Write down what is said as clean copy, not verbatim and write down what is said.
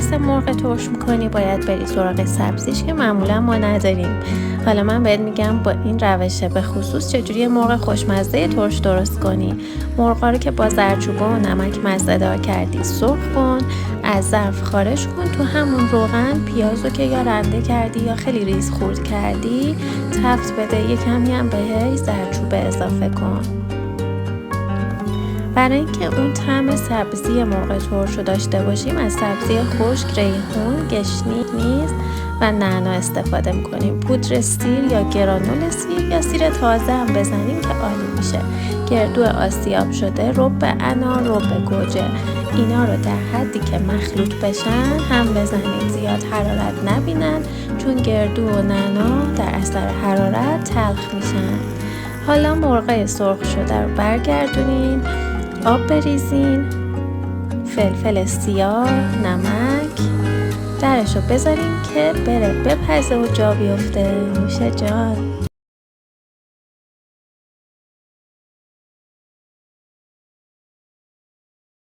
دست مرغ ترش میکنی باید بری سراغ سبزیش که معمولا ما نداریم. حالا من بهت میگم با این روشه به خصوص چجوری مرغ خوشمزه ترش درست کنی. مرغا رو که با زردچوبه و نمک مزه‌دار کردی سرخ کن، از ظرف خارج کن، تو همون روغن پیازو که یا رنده کردی یا خیلی ریز خورد کردی تفت بده، یه کمی هم بهش زردچوبه اضافه کن. برای اینکه اون طعم سبزی مرغ ترش رو داشته باشیم از سبزی خشک، ریحون، گشنیز و نعنا استفاده میکنیم. پودر سیر یا گرانول سیر یا سیر تازه هم بزنیم که عالی میشه. گردو آسیاب شده، رب انار، رب گوجه، اینا رو در حدی که مخلوط بشن هم بزنید، زیاد حرارت نبینن چون گردو و نعنا در اثر حرارت تلخ میشن. حالا مرغ سرخ شده رو برگردونین، آب بریزین، فلفل سیاه، نمک، درشو بذارین که بره بپزه و جا بیفته. نوش جان.